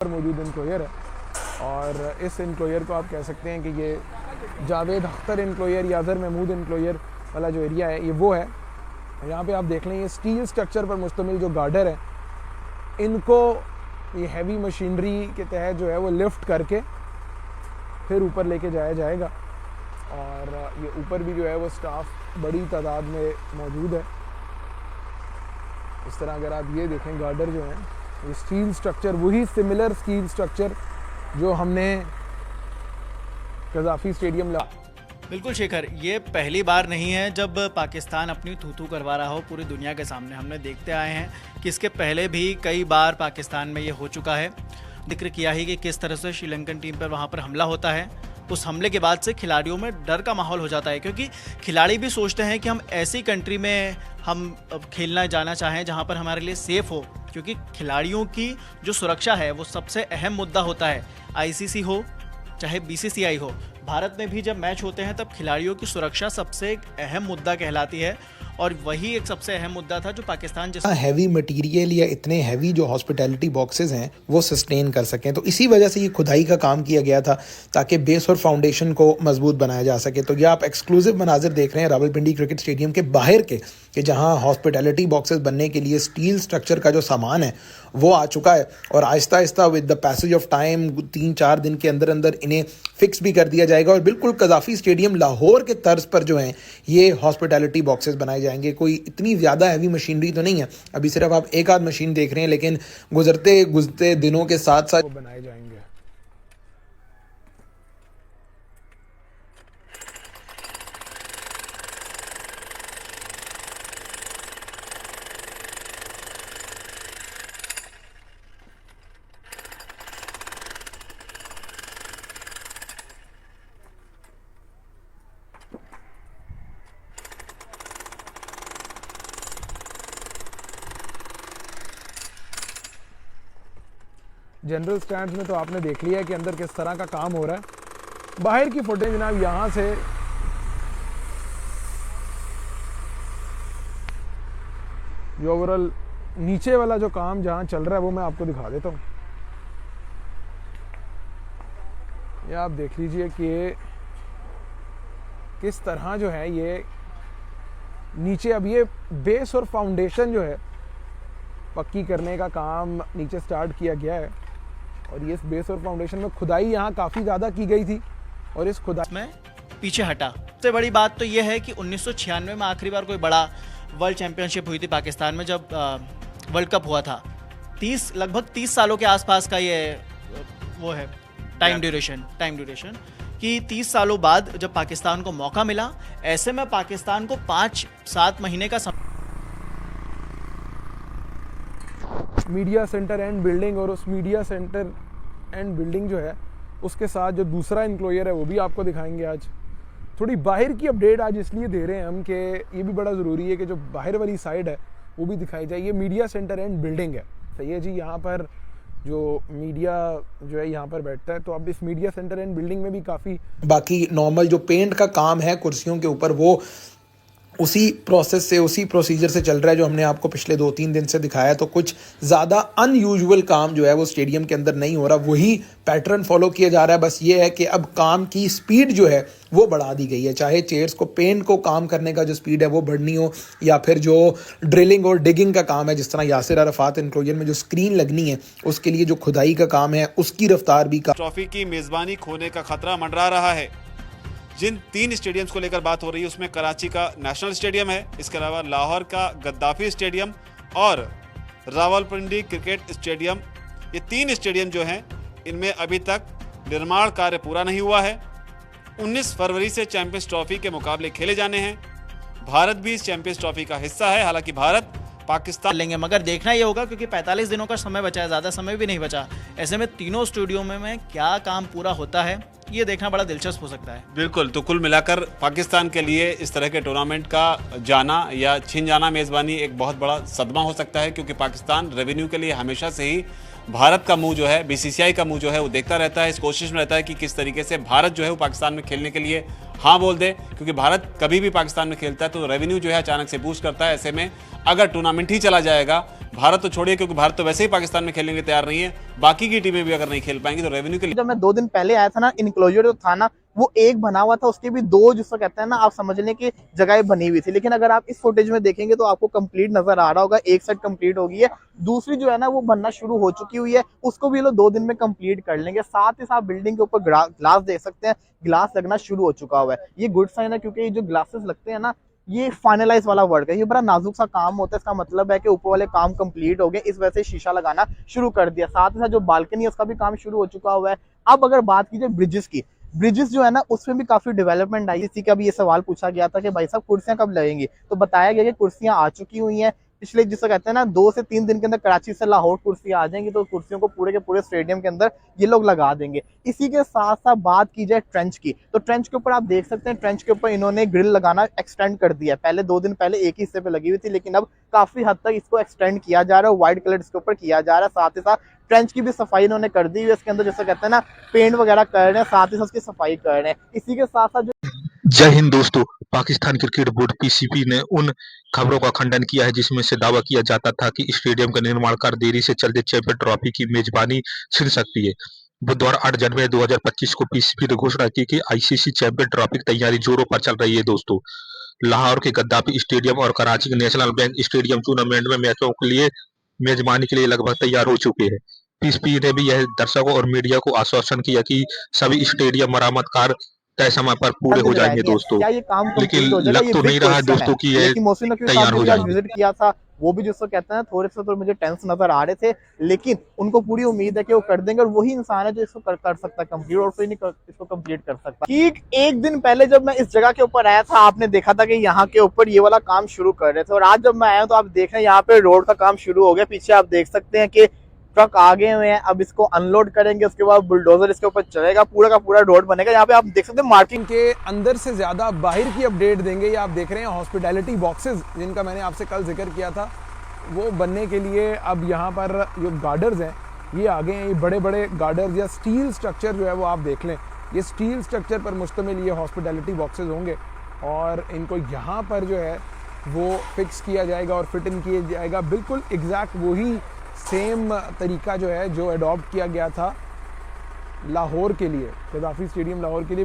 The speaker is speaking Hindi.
पर मौजूद इनक्लोयर है। और इस इनक्लोयर को आप कह सकते हैं कि ये जावेद अख्तर इनक्लोयर या अज़हर महमूद इनक्लोयर वाला जो एरिया है ये वो है। यहाँ पे आप देख लें ये स्टील स्ट्रक्चर पर मुश्तमिल जो गार्डर है, इनको ये हैवी मशीनरी के तहत जो है वो लिफ्ट करके फिर ऊपर लेके जाया जाएगा। और ये ऊपर भी जो है वो स्टाफ बड़ी तादाद में मौजूद है। इस तरह अगर आप ये देखें गार्डर जो है ये स्टील स्ट्रक्चर, वही सिमिलर स्टील स्ट्रक्चर जो हमने कज़ाफ़ी स्टेडियम बिल्कुल शेखर, ये पहली बार नहीं है जब पाकिस्तान अपनी थू करवा रहा हो पूरी दुनिया के सामने। हमने देखते आए हैं कि इसके पहले भी कई बार पाकिस्तान में ये हो चुका है। जिक्र किया ही कि किस तरह से श्रीलंकन टीम पर वहाँ पर हमला होता है। उस हमले के बाद से खिलाड़ियों में डर का माहौल हो जाता है, क्योंकि खिलाड़ी भी सोचते हैं कि हम ऐसी कंट्री में हम खेलना जाना चाहें जहाँ पर हमारे लिए सेफ़ हो, क्योंकि खिलाड़ियों की जो सुरक्षा है वो सबसे अहम मुद्दा होता है। आईसीसी हो चाहे बीसीसीआई हो, भारत में भी जब मैच होते हैं तब खिलाड़ियों की सुरक्षा सबसे एक अहम मुद्दा कहलाती है। और वही एक सबसे अहम मुद्दा था जो पाकिस्तान जैसा हैवी मटेरियल या इतने हैवी जो हॉस्पिटैलिटी बॉक्सेस हैं वो सस्टेन कर सकें। तो इसी वजह से ये खुदाई का काम किया गया था ताकि बेस और फाउंडेशन को मजबूत बनाया जा सके। तो ये आप एक्सक्लूसिव मनाजिर देख रहे हैं रावलपिंडी क्रिकेट स्टेडियम के बाहर के, कि जहां हॉस्पिटैलिटी बॉक्सेस बनने के लिए स्टील स्ट्रक्चर का जो सामान है वो आ चुका है। और Aahista Aahista with the passage of time 3-4 दिन के अंदर अंदर इन्हें फिक्स भी कर दिया जाएगा। और बिल्कुल कज़ाफ़ी स्टेडियम लाहौर के तर्ज पर जो है ये हॉस्पिटैलिटी बॉक्सेस बनाए जाएंगे। कोई इतनी ज़्यादा हैवी मशीनरी तो नहीं है, अभी सिर्फ आप एक आध मशीन देख रहे हैं, लेकिन गुजरते दिनों के साथ साथ बनाए जाएंगे। जनरल स्टैंड्स में तो आपने देख लिया है कि अंदर किस तरह का काम हो रहा है। बाहर की फुटेज जनाब यहाँ से जो ओवरऑल नीचे वाला जो काम जहाँ चल रहा है वो मैं आपको दिखा देता हूँ। ये आप देख लीजिए कि किस तरह जो है ये नीचे अब ये बेस और फाउंडेशन जो है पक्की करने का काम नीचे स्टार्ट किया गया है। और ये बेस और फाउंडेशन में खुदाई यहाँ काफ़ी ज़्यादा की गई थी और इस खुदाई में पीछे हटा। सबसे बड़ी बात तो ये है कि 1996 में आखिरी बार कोई बड़ा वर्ल्ड चैंपियनशिप हुई थी पाकिस्तान में, जब वर्ल्ड कप हुआ था। लगभग 30 सालों के आसपास का ये वो है टाइम ड्यूरेशन कि 30 सालों बाद जब पाकिस्तान को मौका मिला, ऐसे में पाकिस्तान को 5-7 महीने का मीडिया सेंटर एंड बिल्डिंग, और उस मीडिया सेंटर एंड बिल्डिंग जो है उसके साथ जो दूसरा इनक्लोयर है वो भी आपको दिखाएंगे। आज थोड़ी बाहर की अपडेट आज इसलिए दे रहे हैं हम कि ये भी बड़ा ज़रूरी है कि जो बाहर वाली साइड है वो भी दिखाई जाए। ये मीडिया सेंटर एंड बिल्डिंग है, सही है जी। यहाँ पर जो मीडिया जो है यहाँ पर बैठता है, तो अब इस मीडिया सेंटर एंड बिल्डिंग में भी काफ़ी बाकी नॉर्मल जो पेंट का काम है कुर्सियों के ऊपर वो उसी प्रोसेस से, उसी प्रोसीजर से चल रहा है जो हमने आपको पिछले 2-3 दिन से दिखाया। तो कुछ ज़्यादा अनयूजुअल काम जो है वो स्टेडियम के अंदर नहीं हो रहा, वही पैटर्न फॉलो किया जा रहा है। बस ये है कि अब काम की स्पीड जो है वो बढ़ा दी गई है। चाहे चेयर्स को पेंट को काम करने का जो स्पीड है वो बढ़नी हो, या फिर जो ड्रिलिंग और डिगिंग का काम है, जिस तरह यासिर अराफात इनक्लोजर में जो स्क्रीन लगनी है उसके लिए जो खुदाई का काम है उसकी रफ्तार भी ट्रॉफी की मेज़बानी खोने का खतरा मंडरा रहा है। जिन 3 स्टेडियम्स को लेकर बात हो रही है उसमें कराची का नेशनल स्टेडियम है, इसके अलावा लाहौर का गद्दाफी स्टेडियम और रावलपिंडी क्रिकेट स्टेडियम। ये 3 स्टेडियम जो हैं इनमें अभी तक निर्माण कार्य पूरा नहीं हुआ है। 19 फरवरी से चैंपियंस ट्रॉफी के मुकाबले खेले जाने हैं। भारत भी इस चैंपियंस ट्रॉफी का हिस्सा है। हालांकि भारत पाकिस्तान लेंगे, मगर देखना ये होगा क्योंकि 45 दिनों का समय बचा है, ज़्यादा समय भी नहीं बचा। ऐसे में तीनों स्टेडियमों में क्या काम पूरा होता है ये देखना बड़ा दिलचस्प हो सकता है। बिल्कुल, तो कुल मिलाकर पाकिस्तान के लिए इस तरह के टूर्नामेंट का जाना या छिन जाना मेज़बानी एक बहुत बड़ा सदमा हो सकता है, क्योंकि पाकिस्तान रेवेन्यू के लिए हमेशा से ही भारत का मुंह जो है, बीसीसीआई का मुंह जो है वो देखता रहता है, इस कोशिश में रहता है कि किस तरीके से भारत जो है वो पाकिस्तान में खेलने के लिए हाँ बोल दे, क्योंकि भारत कभी भी पाकिस्तान में खेलता है तो रेवेन्यू जो है अचानक से बूस्ट करता है। ऐसे में अगर टूर्नामेंट ही चला जाएगा, भारत तो छोड़िए, क्योंकि भारत तो वैसे ही पाकिस्तान में खेलने के तैयार नहीं है, बाकी की टीमें भी अगर नहीं खेल पाएंगी तो रेवेन्यू के लिए। जब मैं 2 दिन पहले आया था ना, इनक्लोजर जो था ना वो एक बना हुआ था, उसके भी 2 जिसको कहते हैं ना, आप समझ लें कि जगह बनी हुई थी। लेकिन अगर आप इस फुटेज में देखेंगे तो आपको कंप्लीट नजर आ रहा होगा, एक साइड कंप्लीट हो गई है, दूसरी जो है ना वो बनना शुरू हो चुकी हुई है, उसको भी ये लोग 2 दिन में कंप्लीट कर लेंगे। साथ ही साथ बिल्डिंग के ऊपर ग्लास देख सकते हैं, ग्लास लगना शुरू हो चुका हुआ है। ये गुड साइन है, क्योंकि ये जो ग्लासेस लगते हैं ना, ये फाइनलाइज वाला वर्क है, ये बड़ा नाजुक सा काम होता है। इसका मतलब है कि ऊपर वाले काम कंप्लीट हो गए, इस वजह से शीशा लगाना शुरू कर दिया। साथ ही साथ जो बालकनी है उसका भी काम शुरू हो चुका हुआ है। अब अगर बात कीजिए ब्रिजेस की, ब्रिजेस जो है ना उसमें भी काफी डेवलपमेंट आई। इसी का भी ये सवाल पूछा गया था कि भाई साहब कुर्सियां कब लगेंगी, तो बताया गया कि कुर्सियां आ चुकी हुई हैं। पिछले जिसे कहते हैं ना 2 से 3 दिन के अंदर कराची से लाहौर कुर्सियां आ जाएंगी, तो कुर्सियों को पूरे के पूरे स्टेडियम के अंदर ये लोग लगा देंगे। इसी के साथ साथ बात की जाए ट्रेंच की, तो ट्रेंच के ऊपर आप देख सकते हैं, ट्रेंच के ऊपर इन्होंने ग्रिल लगाना एक्सटेंड कर दिया है। पहले 2 दिन पहले एक ही हिस्से पे लगी हुई थी, लेकिन अब काफी हद तक इसको एक्सटेंड किया जा रहा है, व्हाइट कलर इसके ऊपर किया जा रहा है। साथ ही साथ ट्रेंच की भी सफाई इन्होंने कर दी है, इसके अंदर जैसे कहते हैं ना पेंट वगैरह कर रहे हैं, साथ ही साथ उसकी सफाई कर रहे हैं। इसी के साथ साथ जो जय हिंद दोस्तों। पाकिस्तान क्रिकेट बोर्ड पीसीबी ने उन खबरों का खंडन किया है जिसमें से दावा किया जाता था कि स्टेडियम का निर्माण कार्य देरी से चलते चैंपियन ट्रॉफी की मेजबानी छिन सकती है। बुधवार 8 जनवरी 2025 को पीसीबी ने घोषणा की कि आईसीसी चैंपियन ट्रॉफी की तैयारी जोरों पर चल रही है। दोस्तों, लाहौर के गद्दाफी स्टेडियम और कराची के नेशनल बैंक स्टेडियम टूर्नामेंट में मैचों के लिए मेजबानी के लिए लगभग तैयार हो चुके हैं। पीसीबी ने भी यह दर्शकों और मीडिया को आश्वासन किया कि सभी स्टेडियम मरम्मत कार्य तय समय पर पूरे हो जाएंगे। दोस्तों, क्या ये काम लेकिन कंप्लीट हो जाएगा, लग ये तो बिग नहीं रहा है क्वेश्चन दोस्तों है। कि ये लेकिन मोहसिन नकवी तैयार साहब हो ने आज जाएंगे। विजिट किया था, वो भी जिसको कहते हैं थोड़े से तो मुझे टेंस नजर आ रहे थे, लेकिन उनको पूरी उम्मीद है कि वो कर देंगे, और वही इंसान है जो इसको कर सकता है कंप्लीट, और कोई नहीं इसको कंप्लीट कर सकता। ठीक एक दिन पहले जब मैं इस जगह के ऊपर आया था, आपने देखा था कि यहाँ के ऊपर ये वाला काम शुरू कर रहे थे, और आज जब मैं आया तो आप देख रहे हैं यहाँ पे रोड का काम शुरू हो गया। पीछे आप देख सकते हैं कि ट्रक आ गए हुए हैं, अब इसको अनलोड करेंगे, उसके बाद बुलडोजर इसके ऊपर चलेगा, पूरा का पूरा रोड बनेगा। यहाँ पे आप देख सकते हैं मार्किंग के अंदर से ज़्यादा बाहर की अपडेट देंगे। ये आप देख रहे हैं हॉस्पिटैलिटी बॉक्सेस, जिनका मैंने आपसे कल जिक्र किया था, वो बनने के लिए अब यहाँ पर जो गार्डर्स हैं ये आ गए हैं। ये बड़े बड़े गार्डर्स या स्टील स्ट्रक्चर जो है वो आप देख लें, ये स्टील स्ट्रक्चर पर मुश्तमिल ये हॉस्पिटैलिटी बॉक्सेस होंगे, और इनको यहाँ पर जो है वो फिक्स किया जाएगा और फिट इन किया जाएगा। बिल्कुल एग्जैक्ट वही सेम तरीका जो है जो अडॉप्ट किया गया था लाहौर के लिए, गद्दाफी स्टेडियम लाहौर के लिए।